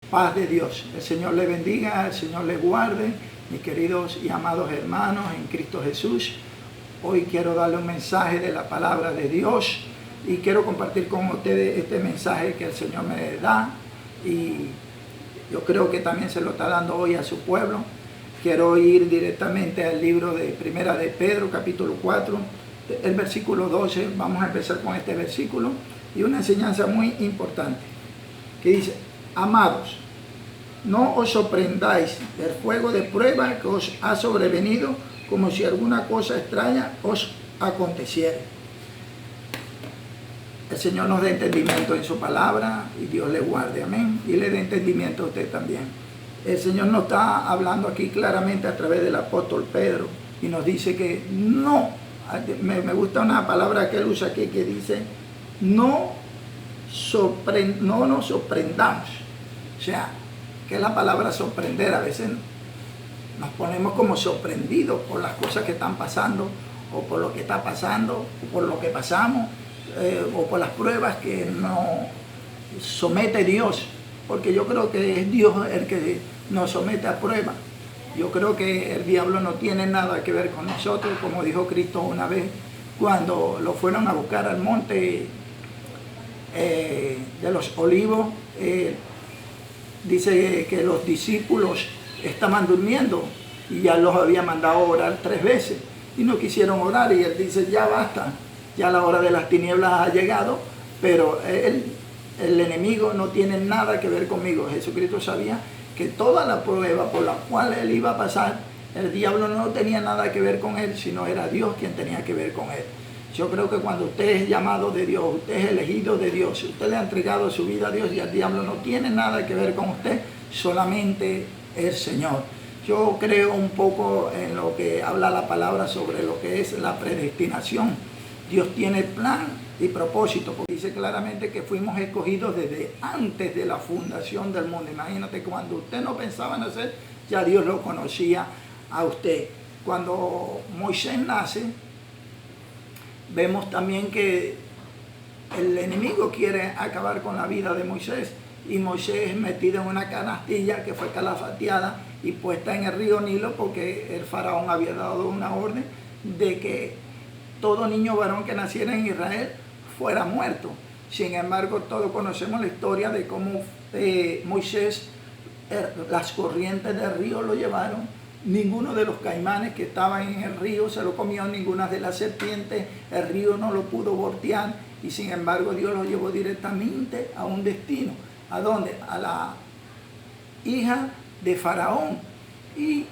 Paz de Dios. El Señor le bendiga, el Señor le guarde, mis queridos y amados hermanos en Cristo Jesús. Hoy quiero darle un mensaje de la palabra de Dios y quiero compartir con ustedes este mensaje que el Señor me da, y yo creo que también se lo está dando hoy a su pueblo. Quiero ir directamente al libro de Primera de Pedro, capítulo 4, el versículo 12. Vamos a empezar con este versículo y una enseñanza muy importante que dice: amados, no os sorprendáis del fuego de prueba que os ha sobrevenido, como si alguna cosa extraña os aconteciera. El Señor nos dé entendimiento en su palabra y Dios le guarde, amén, y le dé entendimiento a usted también. El Señor nos está hablando aquí claramente a través del apóstol Pedro y nos dice que no, me gusta una palabra que él usa aquí que dice: no nos sorprendamos. O sea, que es la palabra sorprender. A veces nos ponemos como sorprendidos por las cosas que están pasando, o por lo que está pasando, o por lo que pasamos, o por las pruebas que nos somete Dios, porque yo creo que es Dios el que nos somete a prueba. Yo creo que el diablo no tiene nada que ver con nosotros, como dijo Cristo una vez cuando lo fueron a buscar al monte de los Olivos. Dice que los discípulos estaban durmiendo y ya los había mandado a orar 3 veces y no quisieron orar, y él dice: ya basta, ya la hora de las tinieblas ha llegado, pero el enemigo no tiene nada que ver conmigo. Jesucristo sabía que toda la prueba por la cual él iba a pasar, el diablo no tenía nada que ver con él, sino era Dios quien tenía que ver con él. Yo creo que cuando usted es llamado de Dios, usted es elegido de Dios, usted le ha entregado su vida a Dios, y el diablo no tiene nada que ver con usted, solamente el Señor. Yo creo un poco en lo que habla la palabra sobre lo que es la predestinación. Dios tiene plan y propósito, porque dice claramente que fuimos escogidos desde antes de la fundación del mundo. Imagínate, cuando usted no pensaba nacer, ya Dios lo conocía a usted. Cuando Moisés nace, vemos también que el enemigo quiere acabar con la vida de Moisés, y Moisés es metido en una canastilla que fue calafateada y puesta en el río Nilo, porque el faraón había dado una orden de que todo niño varón que naciera en Israel fuera muerto. Sin embargo, todos conocemos la historia de cómo Moisés, las corrientes del río lo llevaron. Ninguno de los caimanes que estaban en el río se lo comió, ninguna de las serpientes, el río no lo pudo voltear, y sin embargo Dios lo llevó directamente a un destino. ¿A dónde? A la hija de Faraón. Y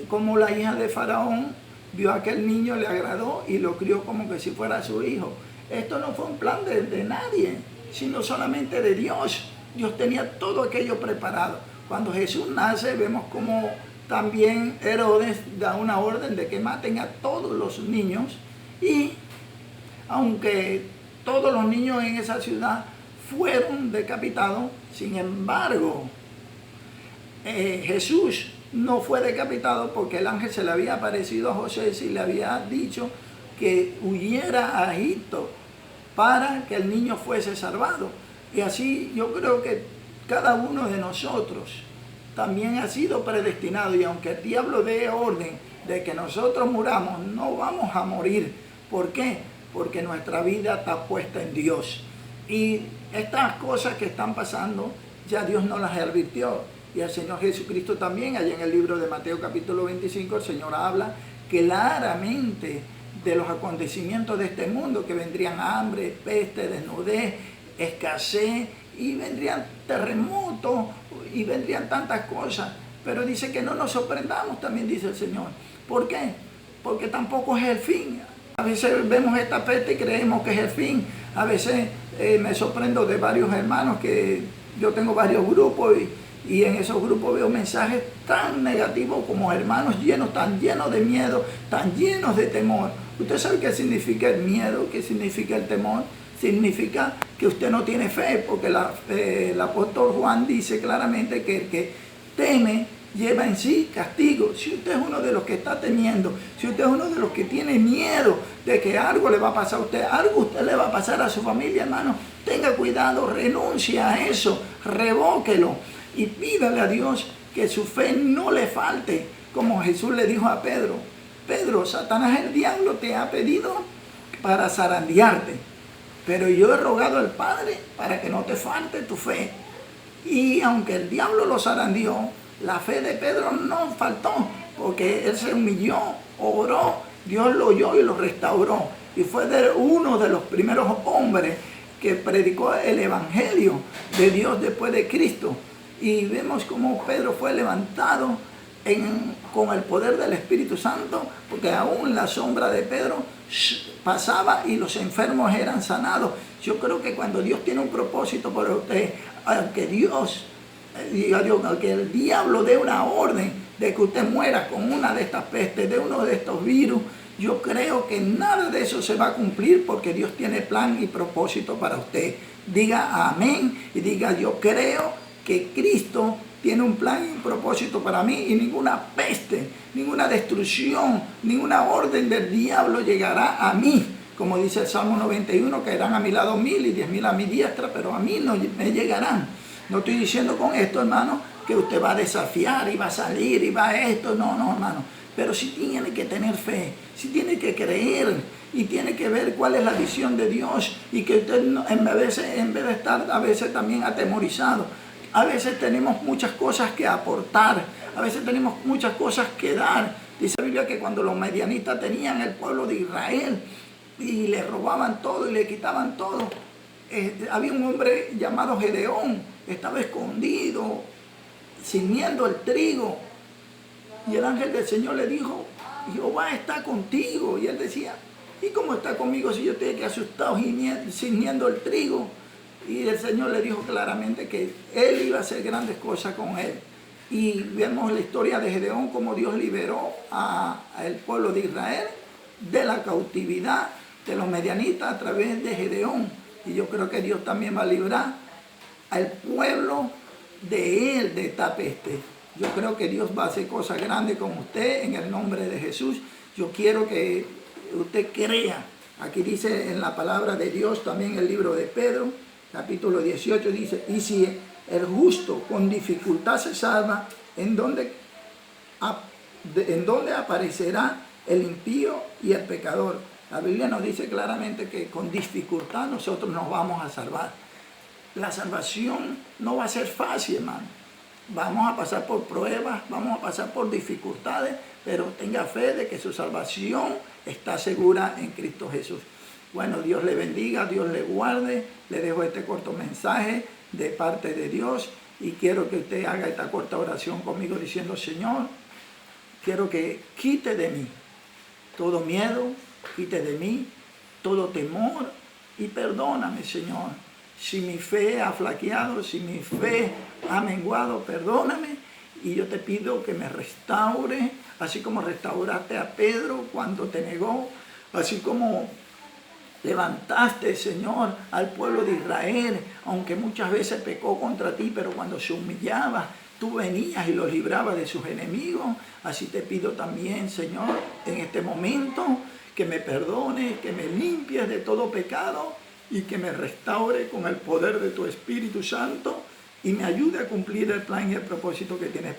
como la hija de Faraón vio a aquel niño, le agradó y lo crió como que si fuera su hijo. Esto no fue un plan de nadie, sino solamente de Dios. Dios tenía todo aquello preparado. Cuando Jesús nace, vemos como también Herodes da una orden de que maten a todos los niños, y aunque todos los niños en esa ciudad fueron decapitados, sin embargo, Jesús no fue decapitado, porque el ángel se le había aparecido a José y le había dicho que huyera a Egipto para que el niño fuese salvado. Y así yo creo que cada uno de nosotros también ha sido predestinado, y aunque el diablo dé orden de que nosotros muramos, no vamos a morir. ¿Por qué? Porque nuestra vida está puesta en Dios, y estas cosas que están pasando ya Dios nos las advirtió, y el Señor Jesucristo también. Allá en el libro de Mateo capítulo 25 el Señor habla claramente de los acontecimientos de este mundo, que vendrían hambre, peste, desnudez, escasez, y vendrían terremotos, y vendrían tantas cosas. Pero dice que no nos sorprendamos, también dice el Señor. ¿Por qué? Porque tampoco es el fin. A veces vemos esta peste y creemos que es el fin. A veces me sorprendo de varios hermanos, que yo tengo varios grupos, y en esos grupos veo mensajes tan negativos, como hermanos tan llenos de miedo, tan llenos de temor. ¿Usted sabe qué significa el miedo? ¿Qué significa el temor? Significa que usted no tiene fe, porque el apóstol Juan dice claramente que el que teme lleva en sí castigo. Si usted es uno de los que está temiendo, si usted es uno de los que tiene miedo de que algo le va a pasar a usted, algo usted le va a pasar a su familia, hermano, tenga cuidado, renuncia a eso, revóquelo y pídale a Dios que su fe no le falte, como Jesús le dijo a Pedro: Pedro, Satanás el diablo te ha pedido para zarandearte, pero yo he rogado al Padre para que no te falte tu fe. Y aunque el diablo lo zarandeó, la fe de Pedro no faltó, porque él se humilló, oró, Dios lo oyó y lo restauró. Y fue uno de los primeros hombres que predicó el evangelio de Dios después de Cristo. Y vemos cómo Pedro fue levantado con el poder del Espíritu Santo, porque aún la sombra de Pedro pasaba y los enfermos eran sanados. Yo creo que cuando Dios tiene un propósito por usted, aunque aunque el diablo dé una orden de que usted muera con una de estas pestes, de uno de estos virus, yo creo que nada de eso se va a cumplir, porque Dios tiene plan y propósito para usted. Diga amén y diga: yo creo que Cristo tiene un plan y un propósito para mí, y ninguna peste, ninguna destrucción, ninguna orden del diablo llegará a mí. Como dice el Salmo 91, caerán a mi lado 1000 y 10.000 a mi diestra, pero a mí no me llegarán. No estoy diciendo con esto, hermano, que usted va a desafiar y va a salir y va a esto. No, hermano. Pero sí tiene que tener fe, sí tiene que creer y tiene que ver cuál es la visión de Dios, y que usted en vez de estar a veces también atemorizado, a veces tenemos muchas cosas que aportar, a veces tenemos muchas cosas que dar. Dice la Biblia que cuando los medianitas tenían el pueblo de Israel y le robaban todo y le quitaban todo, había un hombre llamado Gedeón, estaba escondido, ciñendo el trigo. Y el ángel del Señor le dijo: Jehová está contigo. Y él decía: ¿y cómo está conmigo si yo estoy aquí asustado ciñendo el trigo? Y el Señor le dijo claramente que él iba a hacer grandes cosas con él. Y vemos la historia de Gedeón, como Dios liberó al pueblo de Israel de la cautividad de los medianitas a través de Gedeón. Y yo creo que Dios también va a librar al pueblo de él de esta peste. Yo creo que Dios va a hacer cosas grandes con usted en el nombre de Jesús. Yo quiero que usted crea. Aquí dice en la palabra de Dios, también el libro de Pedro, capítulo 18, dice: y si el justo con dificultad se salva, ¿en dónde aparecerá el impío y el pecador? La Biblia nos dice claramente que con dificultad nosotros nos vamos a salvar. La salvación no va a ser fácil, hermano. Vamos a pasar por pruebas, vamos a pasar por dificultades, pero tenga fe de que su salvación está segura en Cristo Jesús. Bueno, Dios le bendiga, Dios le guarde. Le dejo este corto mensaje de parte de Dios, y quiero que usted haga esta corta oración conmigo diciendo: Señor, quiero que quite de mí todo miedo, quite de mí todo temor, y perdóname, Señor. Si mi fe ha flaqueado, si mi fe ha menguado, perdóname. Y yo te pido que me restaure, así como restauraste a Pedro cuando te negó, así como levantaste, Señor, al pueblo de Israel, aunque muchas veces pecó contra ti, pero cuando se humillaba, tú venías y los librabas de sus enemigos. Así te pido también, Señor, en este momento, que me perdones, que me limpies de todo pecado, y que me restaure con el poder de tu Espíritu Santo, y me ayude a cumplir el plan y el propósito que tienes.